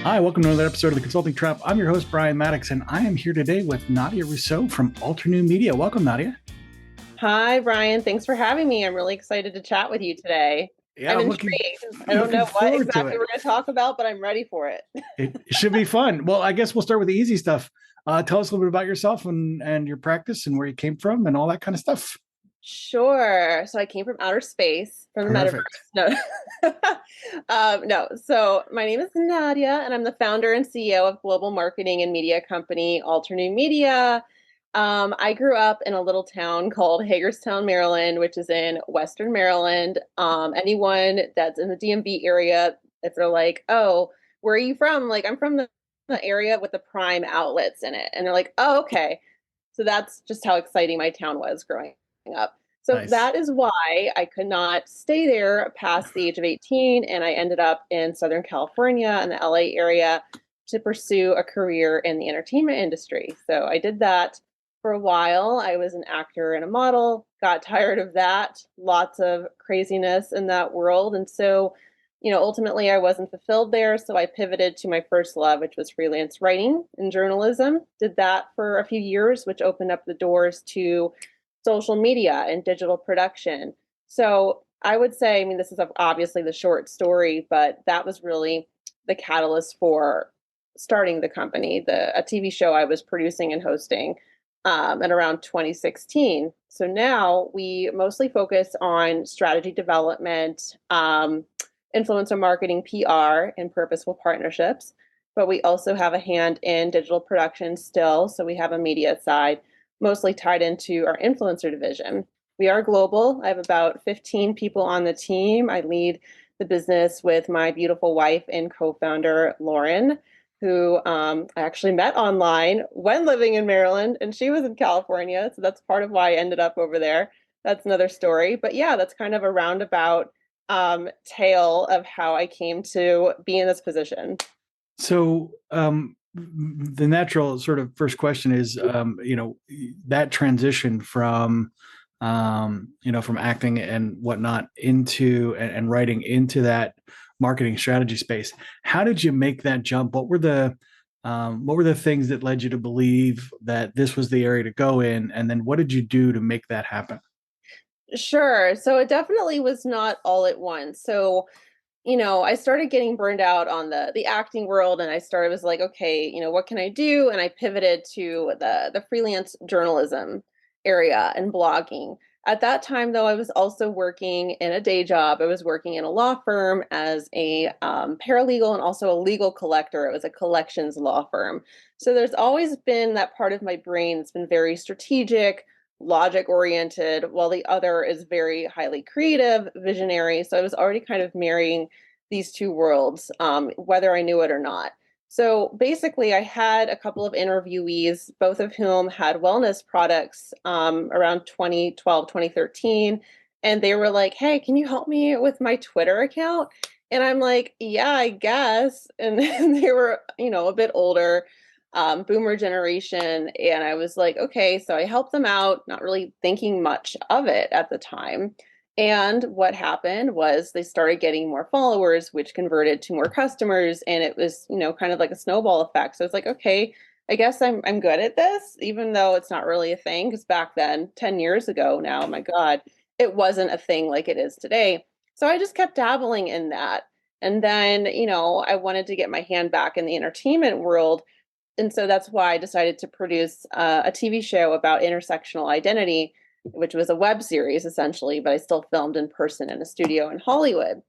Hi, welcome to another episode of The Consulting Trap. I'm your host, Brian Maddox, and I am here today with Nadya Rousseau from Alter Media. Welcome, Nadya. Hi, Brian. Thanks for having me. I'm really excited to chat with you today. Yeah, I'm I'm intrigued. I don't know what exactly we're going to talk about, but I'm ready for it. It should be fun. Well, I guess we'll start with the easy stuff. Tell us a little bit about yourself and your practice and where you came from and all that kind of stuff. Sure. So I came from outer space, from the metaverse. No. No. So my name is Nadya, and I'm the founder and CEO of global marketing and media company Alter Media. I grew up in a little town called Hagerstown, Maryland, which is in Western Maryland. Anyone that's in the DMV area, if they're like, "Oh, where are you from?" Like, I'm from the area with the prime outlets in it, and they're like, "Oh, okay." So that's just how exciting my town was growing up. So Nice. That is why I could not stay there past the age of 18, and I ended up in Southern California in the LA area to pursue a career in the entertainment industry. So I did that for a while. I was an actor and a model, got tired of that, lots of craziness in that world. And so, ultimately I wasn't fulfilled there. So I pivoted to my first love, which was freelance writing and journalism. Did that for a few years, which opened up the doors to social media and digital production. So I would say, this is obviously the short story, but that was really the catalyst for starting the company, a TV show I was producing and hosting at around 2016. So now we mostly focus on strategy development, influencer marketing, PR, and purposeful partnerships. But we also have a hand in digital production still. So we have a media side, mostly tied into our influencer division. We are global. I have about 15 people on the team. I lead the business with my beautiful wife and co-founder, Lauren, who I actually met online when living in Maryland, and she was in California. So that's part of why I ended up over there. That's another story. But yeah, that's kind of a roundabout tale of how I came to be in this position. So the natural sort of first question is, that transition from, from acting and whatnot into and writing into that marketing strategy space. How did you make that jump? What were the things that led you to believe that this was the area to go in? And then what did you do to make that happen? Sure. So it definitely was not all at once. So I started getting burned out on the acting world, and I was like, okay, what can I do? And I pivoted to the freelance journalism area and blogging. At that time, though, I was also working in a day job. I was working in a law firm as a paralegal and also a legal collector. It was a collections law firm. So there's always been that part of my brain that's been very strategic, logic oriented, while the other is very highly creative, visionary. So I was already kind of marrying these two worlds, whether I knew it or not. So basically, I had a couple of interviewees, both of whom had wellness products around 2012, 2013. And they were like, hey, can you help me with my Twitter account? And I'm like, yeah, I guess. And they were, a bit older, boomer generation. And I was like, okay, so I helped them out, not really thinking much of it at the time. And what happened was they started getting more followers, which converted to more customers. And it was, kind of like a snowball effect. So it's like, okay, I guess I'm good at this, even though it's not really a thing. Because back then, 10 years ago now, oh my God, it wasn't a thing like it is today. So I just kept dabbling in that. And then, I wanted to get my hand back in the entertainment world. And so that's why I decided to produce a TV show about intersectional identity, which was a web series essentially, but I still filmed in person in a studio in Hollywood.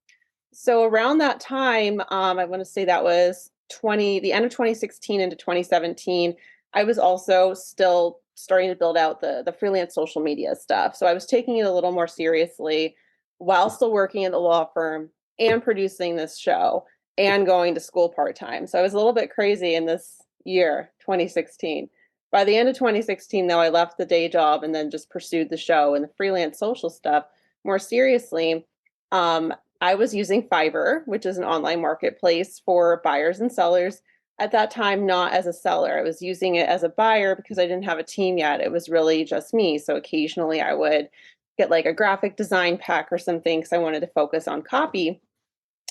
So around that time, I want to say that was the end of 2016 into 2017. I was also still starting to build out the freelance social media stuff. So I was taking it a little more seriously while still working in the law firm and producing this show and going to school part-time. So I was a little bit crazy in this year, 2016. By the end of 2016, though, I left the day job and then just pursued the show and the freelance social stuff more seriously. I was using Fiverr, which is an online marketplace for buyers and sellers. At that time, not as a seller. I was using it as a buyer because I didn't have a team yet. It was really just me. So occasionally I would get like a graphic design pack or something because I wanted to focus on copy.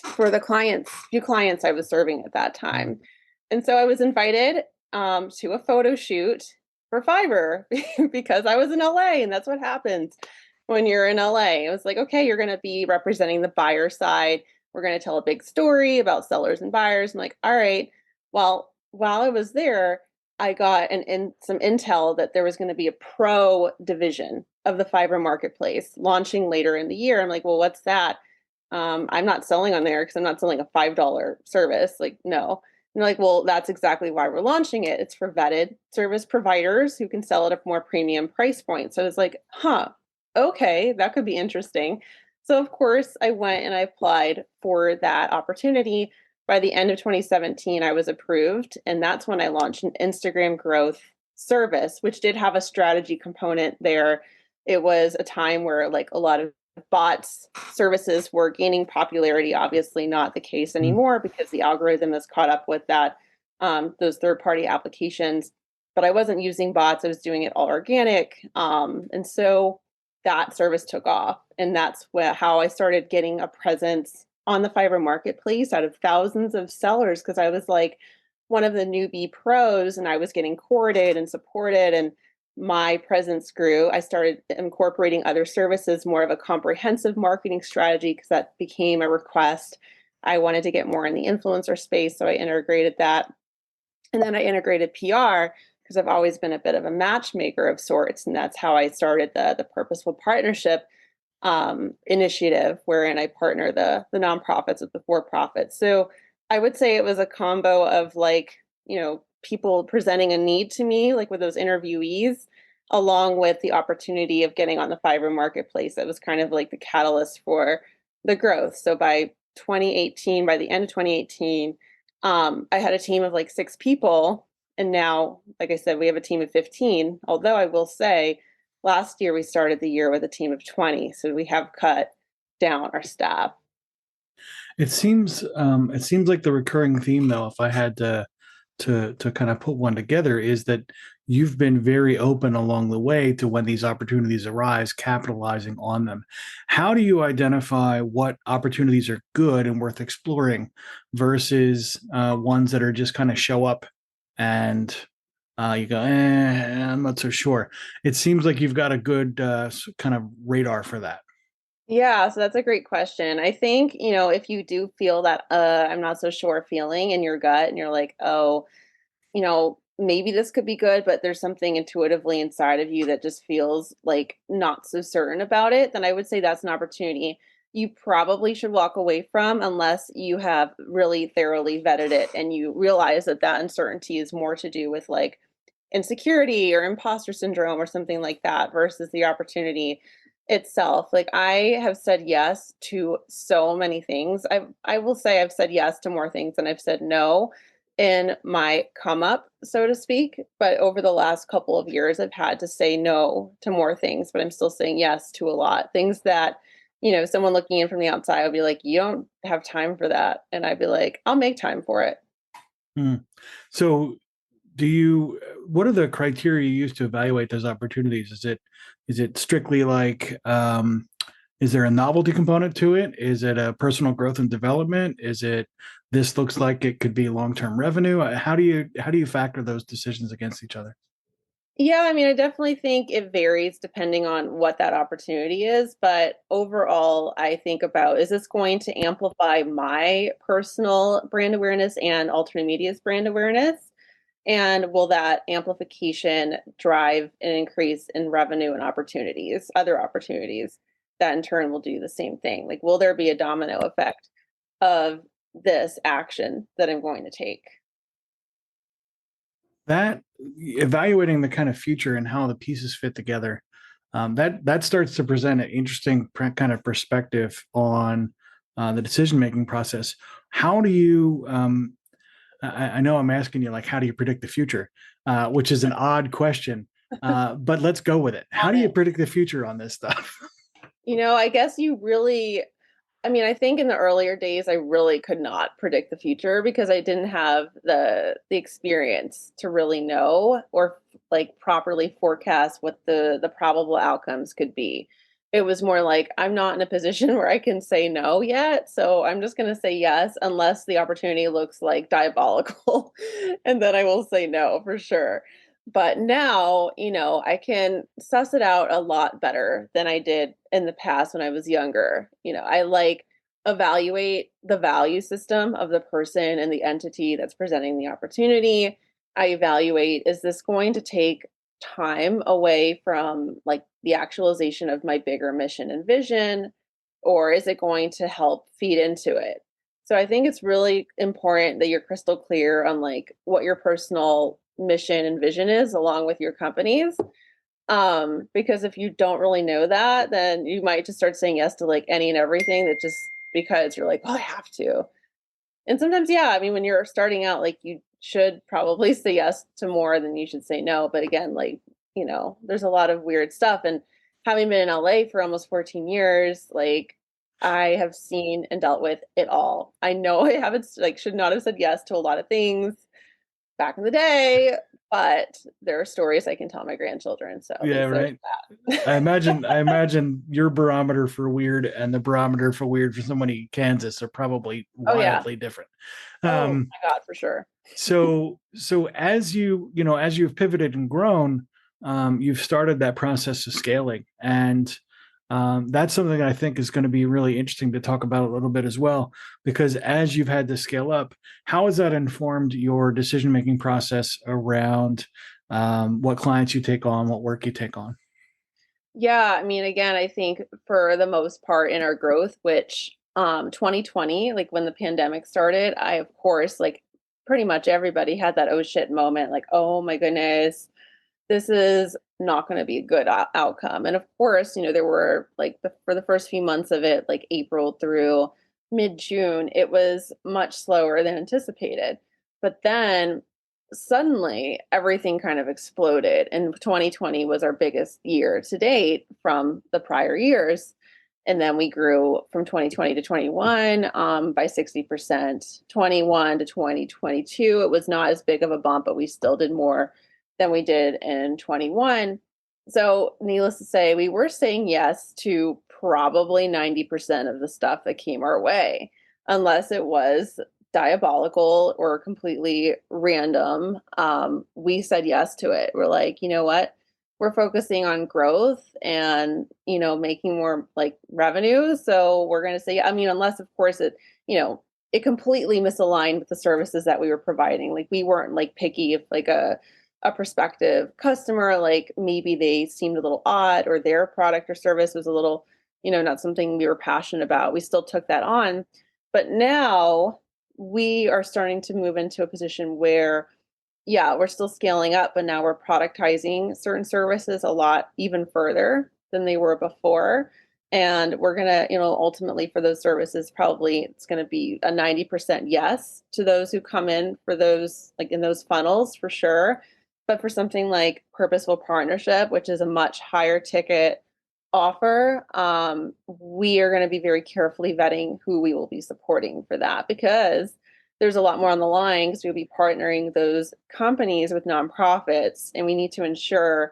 for the few clients I was serving at that time. And so I was invited to a photo shoot for Fiverr because I was in LA, and that's what happens when you're in LA. It was like, okay, you're going to be representing the buyer side. We're going to tell a big story about sellers and buyers. I'm like, all right. Well, while I was there, I got some intel that there was going to be a pro division of the Fiverr marketplace launching later in the year. I'm like, well, what's that? I'm not selling on there because I'm not selling a $5 service. Like, no. And they're like, well, that's exactly why we're launching it. It's for vetted service providers who can sell at a more premium price point. So it's like, huh, okay, that could be interesting. So of course I went and I applied for that opportunity. By the end of 2017, I was approved. And that's when I launched an Instagram growth service, which did have a strategy component there. It was a time where like a lot of bots services were gaining popularity. Obviously not the case anymore because the algorithm has caught up with that, those third-party applications. But I wasn't using bots, I was doing it all organic. And so that service took off, and that's how I started getting a presence on the Fiverr marketplace out of thousands of sellers, because I was like one of the newbie pros and I was getting courted and supported, and my presence grew. I started incorporating other services, more of a comprehensive marketing strategy, because that became a request. I wanted to get more in the influencer space, so I integrated that. And then I integrated PR because I've always been a bit of a matchmaker of sorts. And that's how I started the Purposeful Partnership initiative, wherein I partner the nonprofits with the for-profits. So I would say it was a combo of like, people presenting a need to me, like with those interviewees, along with the opportunity of getting on the Fiverr marketplace. That was kind of like the catalyst for the growth. So by the end of 2018, I had a team of like 6 people. And now, like I said, we have a team of 15. Although I will say, last year we started the year with a team of 20. So we have cut down our staff. It seems like the recurring theme, though, if I had to kind of put one together, is that you've been very open along the way to when these opportunities arise, capitalizing on them. How do you identify what opportunities are good and worth exploring versus ones that are just kind of show up and you go, I'm not so sure. It seems like you've got a good kind of radar for that. Yeah, so that's a great question. I think, if you do feel that I'm not so sure feeling in your gut and you're like, oh, maybe this could be good, but there's something intuitively inside of you that just feels like not so certain about it, then I would say that's an opportunity you probably should walk away from unless you have really thoroughly vetted it and you realize that that uncertainty is more to do with like insecurity or imposter syndrome or something like that versus the opportunity itself. Like I have said yes to so many things. I will say I've said yes to more things than I've said no in my come up, so to speak. But over the last couple of years, I've had to say no to more things, but I'm still saying yes to a lot. Things that, someone looking in from the outside would be like, you don't have time for that. And I'd be like, I'll make time for it. Hmm. So what are the criteria you use to evaluate those opportunities? Is it strictly like, is there a novelty component to it? Is it a personal growth and development? Is it, this looks like it could be long-term revenue? How do you factor those decisions against each other? Yeah, I mean, I definitely think it varies depending on what that opportunity is. But overall, I think about, is this going to amplify my personal brand awareness and alternate media's brand awareness? And will that amplification drive an increase in revenue and opportunities, other opportunities that in turn will do the same thing? Like, will there be a domino effect of this action that I'm going to take? That evaluating the kind of future and how the pieces fit together, that starts to present an interesting kind of perspective on the decision making process. How do you? I know I'm asking you like, how do you predict the future, which is an odd question, but let's go with it. How do you predict the future on this stuff? I guess I think in the earlier days I really could not predict the future because I didn't have the experience to really know or like properly forecast what the probable outcomes could be. it was more like, I'm not in a position where I can say no yet. So I'm just going to say yes, unless the opportunity looks like diabolical. And then I will say no for sure. But now, I can suss it out a lot better than I did in the past when I was younger. I like evaluate the value system of the person and the entity that's presenting the opportunity. I evaluate, is this going to take time away from like the actualization of my bigger mission and vision, or is it going to help feed into it? So I think it's really important that you're crystal clear on like what your personal mission and vision is along with your company's. Because if you don't really know that, then you might just start saying yes to like any and everything that just because you're like, oh, I have to. And sometimes, yeah, I mean, when you're starting out, like you should probably say yes to more than you should say no. But again, like, there's a lot of weird stuff. And having been in LA for almost 14 years, like I have seen and dealt with it all. I know I haven't like should not have said yes to a lot of things back in the day, but there are stories I can tell my grandchildren. So at Yeah, least there's right. that. I imagine your barometer for weird and the barometer for weird for somebody in Kansas are probably Oh yeah. wildly different. Oh Um, my God, for sure. so as as you've pivoted and grown, you've started that process of scaling, and that's something I think is going to be really interesting to talk about a little bit as well, because as you've had to scale up, how has that informed your decision making process around what clients you take on, what work you take on? Yeah, I mean, again, I think for the most part in our growth, which 2020, like when the pandemic started, I of course, like pretty much everybody had that oh shit moment, like, oh my goodness, this is not going to be a good outcome. And of course, there were like for the first few months of it, like April through mid-June, it was much slower than anticipated. But then suddenly everything kind of exploded, and 2020 was our biggest year to date from the prior years. And then we grew from 2020 to 21 by 60%. 21 to 2022, it was not as big of a bump, but we still did more than we did in 21. So, needless to say, we were saying yes to probably 90% of the stuff that came our way, unless it was diabolical or completely random. We said yes to it. We're like, you know what? We're focusing on growth and, making more like revenue. So we're going to say, I mean, unless of course it completely misaligned with the services that we were providing. Like we weren't like picky if like a prospective customer, like maybe they seemed a little odd or their product or service was a little, not something we were passionate about. We still took that on. But now we are starting to move into a position where, yeah, we're still scaling up, but now we're productizing certain services a lot even further than they were before. And we're going to, ultimately for those services, probably it's going to be a 90% yes to those who come in for those, like in those funnels for sure. But for something like purposeful partnership, which is a much higher ticket offer, we are going to be very carefully vetting who we will be supporting for that, because there's a lot more on the line, because we'll be partnering those companies with nonprofits, and we need to ensure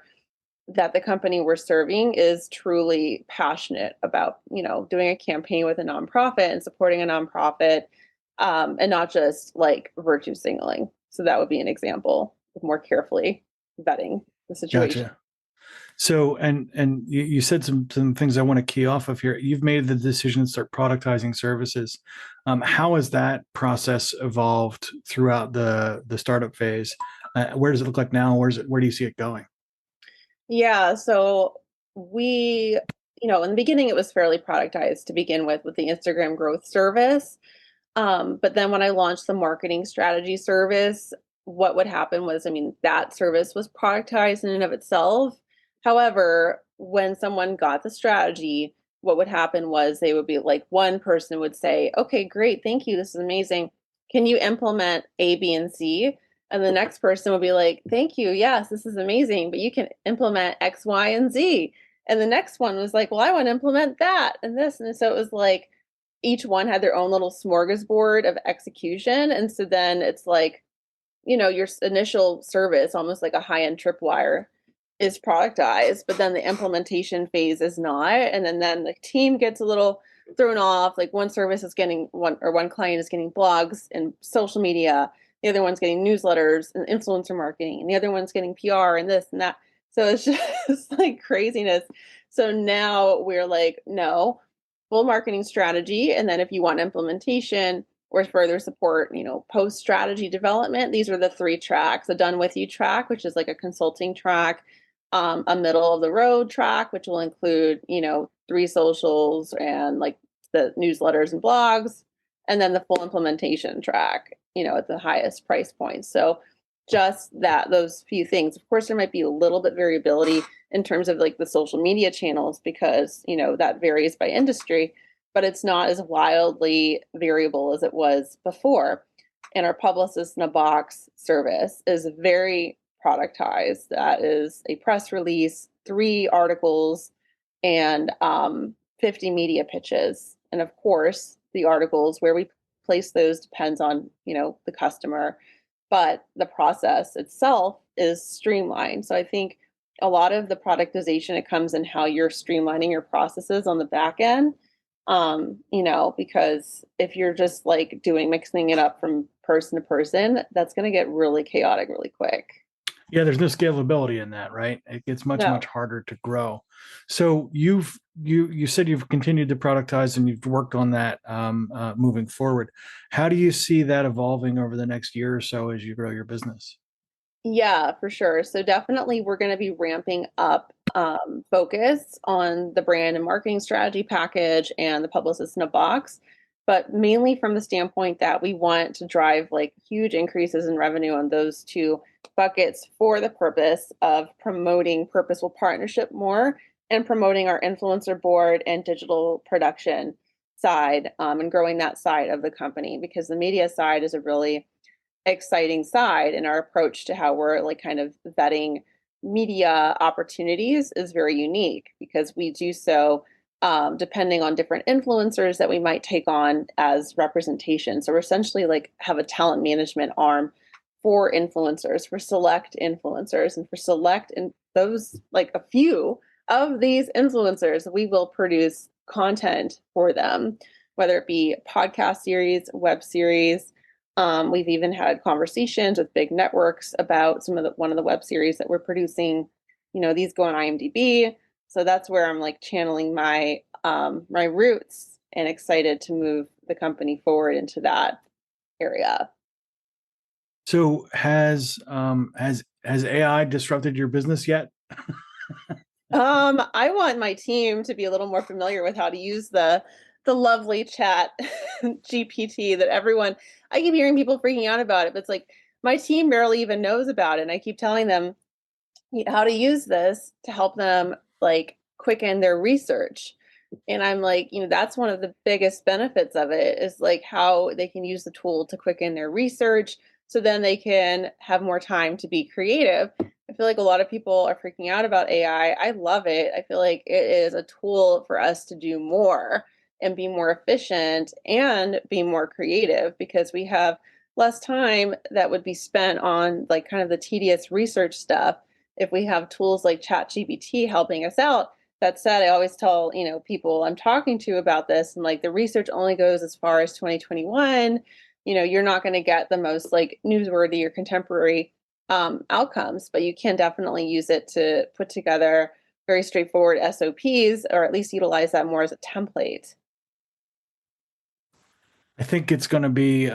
that the company we're serving is truly passionate about, doing a campaign with a nonprofit and supporting a nonprofit, and not just like virtue signaling. So that would be an example of more carefully vetting the situation. Gotcha. So, and you said some things I want to key off of here. You've made the decision to start productizing services. How has that process evolved throughout the startup phase? Where does it look like now? Where do you see it going? Yeah, so we, in the beginning, it was fairly productized to begin with the Instagram growth service. But then when I launched the marketing strategy service, what would happen was, I mean, that service was productized in and of itself. However, when someone got the strategy, what would happen was they would be like, one person would say, okay, great, thank you, this is amazing. Can you implement A, B, and C? And the next person would be like, thank you, yes, this is amazing, but you can implement X, Y, and Z. And the next one was like, well, I want to implement that and this. And so it was like, each one had their own little smorgasbord of execution. And so then it's like, your initial service, almost like a high-end tripwire, is productized, but then the implementation phase is not. And then the team gets a little thrown off. Like one service is getting one client is getting blogs and social media, the other one's getting newsletters and influencer marketing, and the other one's getting PR and this and that. So it's just like craziness. So now we're like, no, full marketing strategy. And then if you want implementation or further support, post strategy development, these are the 3 tracks: the done with you track, which is like a consulting track, a middle of the road track, which will include, 3 socials and like the newsletters and blogs, and then the full implementation track, at the highest price point. So just those few things. Of course, there might be a little bit variability in terms of like the social media channels because, that varies by industry, but it's not as wildly variable as it was before. And our Publicist in a Box service is very productized. That is a press release, 3 articles, and 50 media pitches. And of course, the articles, where we place those depends on, the customer, but the process itself is streamlined. So I think a lot of the productization, it comes in how you're streamlining your processes on the back end. Because if you're just like mixing it up from person to person, that's going to get really chaotic really quick. Yeah, there's no scalability in that, right? It gets much harder to grow. So you said you've continued to productize and you've worked on that moving forward. How do you see that evolving over the next year or so as you grow your business? Yeah, for sure. So definitely we're going to be ramping up focus on the brand and marketing strategy package and the Publicist in a Box, but mainly from the standpoint that we want to drive like huge increases in revenue on those 2 buckets for the purpose of promoting purposeful partnership more and promoting our influencer board and digital production side, and growing that side of the company, because the media side is a really exciting side, and our approach to how we're like kind of vetting media opportunities is very unique because we do so depending on different influencers that we might take on as representation. So we're essentially like have a talent management arm for influencers, for select influencers, and for select and those like a few of these influencers, we will produce content for them, whether it be podcast series, web series. We've even had conversations with big networks about one of the web series that we're producing. These go on IMDb, so that's where I'm like channeling my my roots and excited to move the company forward into that area. So has AI disrupted your business yet? I want my team to be a little more familiar with how to use the lovely chat GPT that everyone, I keep hearing people freaking out about it, but it's like my team barely even knows about it. And I keep telling them how to use this to help them like quicken their research. And I'm like, that's one of the biggest benefits of it is like how they can use the tool to quicken their research so then they can have more time to be creative. I feel like a lot of people are freaking out about AI. I love it. I feel like it is a tool for us to do more and be more efficient and be more creative because we have less time that would be spent on like kind of the tedious research stuff if we have tools like ChatGPT helping us out. That said, I always tell, people I'm talking to about this, and like the research only goes as far as 2021. You're not going to get the most like newsworthy or contemporary outcomes, but you can definitely use it to put together very straightforward SOPs, or at least utilize that more as a template. I think it's going to be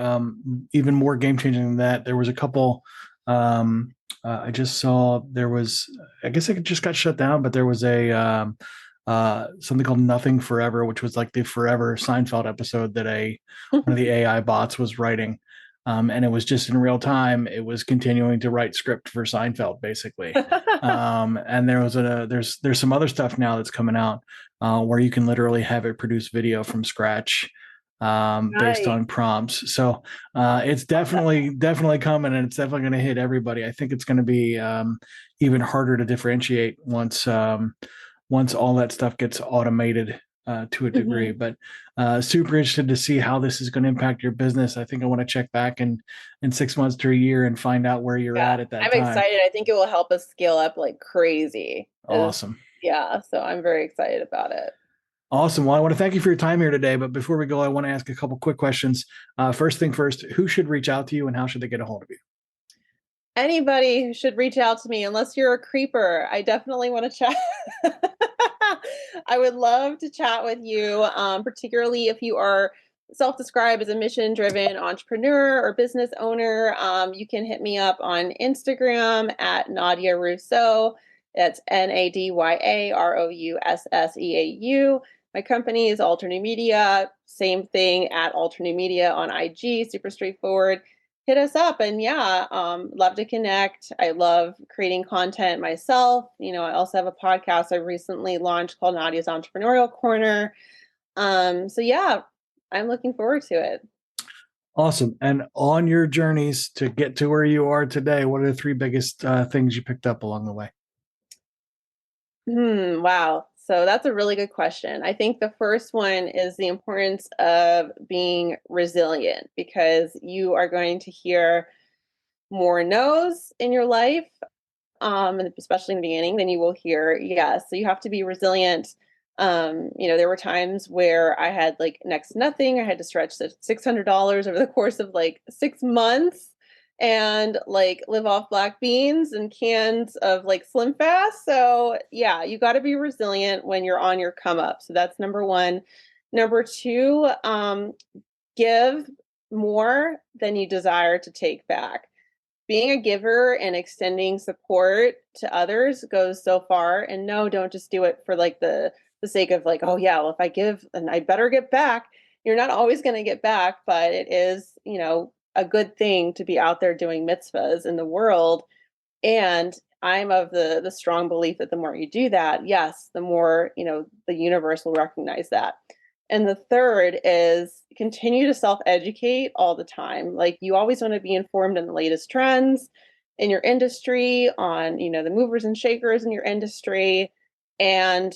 even more game changing than that. There was a couple. I just saw there was. I guess it just got shut down, but there was a something called Nothing Forever, which was like the forever Seinfeld episode that one of the AI bots was writing. And it was just in real time. It was continuing to write script for Seinfeld, basically. And there's some other stuff now that's coming out where you can literally have it produce video from scratch based on prompts. So it's definitely coming, and it's definitely going to hit everybody. I think it's going to be even harder to differentiate once all that stuff gets automated to a degree, but super interested to see how this is going to impact your business. I think I want to check back in 6 months to a year and find out where you're at that I'm time. excited. I think it will help us scale up like crazy. Awesome. Yeah. So I'm very excited about it. Awesome. Well, I want to thank you for your time here today. But before we go, I want to ask a couple quick questions. First thing first, who should reach out to you and how should they get a hold of you? Anybody who should reach out to me, unless you're a creeper, I definitely want to chat. I would love to chat with you, particularly if you are self-described as a mission-driven entrepreneur or business owner. You can hit me up on Instagram at Nadya Rousseau. That's NADYAROUSSEAU. My company is Alter New Media. Same thing at Alter New Media on IG. Super straightforward. Hit us up, and love to connect. I love creating content myself. I also have a podcast I recently launched called Nadya's Entrepreneurial Corner. I'm looking forward to it. Awesome. And on your journeys to get to where you are today, what are the 3 biggest things you picked up along the way? Wow. So that's a really good question. I think the first one is the importance of being resilient, because you are going to hear more no's in your life, and especially in the beginning, than you will hear yes. So you have to be resilient. There were times where I had like next to nothing. I had to stretch to $600 over the course of like 6 months and like live off black beans and cans of like Slim Fast. So yeah, you got to be resilient when you're on your come up. So that's number 1. Number 2, give more than you desire to take back. Being a giver and extending support to others goes so far. And no, don't just do it for like the sake of like, oh yeah, well, if I give and I better get back. You're not always going to get back, but it is, a good thing to be out there doing mitzvahs in the world. And I'm of the strong belief that the more you do that, yes, the more, the universe will recognize that. And the third is continue to self-educate all the time. Like, you always want to be informed in the latest trends in your industry, on, the movers and shakers in your industry, and,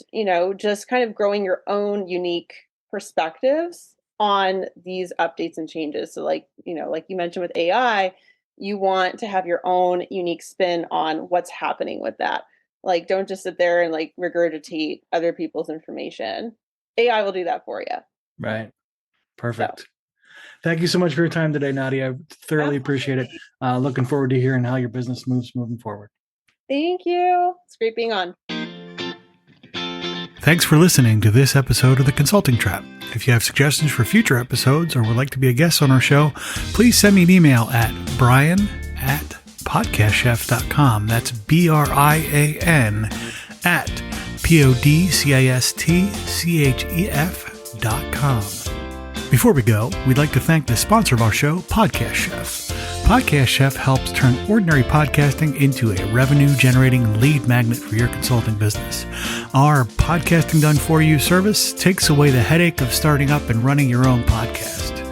just kind of growing your own unique perspectives on these updates and changes. So like you mentioned with AI, you want to have your own unique spin on what's happening with that. Like, don't just sit there and like regurgitate other people's information. AI will do that for you. Right. Perfect. So. Thank you so much for your time today, Nadya. I thoroughly appreciate it. Looking forward to hearing how your business moves moving forward. Thank you. It's great being on. Thanks for listening to this episode of The Consulting Trap. If you have suggestions for future episodes or would like to be a guest on our show, please send me an email at brian@podcastchef.com. That's BRIAN at podcastchef.com. Before we go, we'd like to thank the sponsor of our show, Podcast Chef. Podcast Chef helps turn ordinary podcasting into a revenue-generating lead magnet for your consulting business. Our Podcasting Done For You service takes away the headache of starting up and running your own podcast.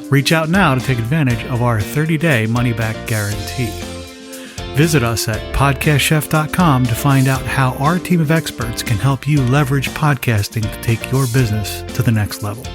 Reach out now to take advantage of our 30-day money-back guarantee. Visit us at podcastchef.com to find out how our team of experts can help you leverage podcasting to take your business to the next level.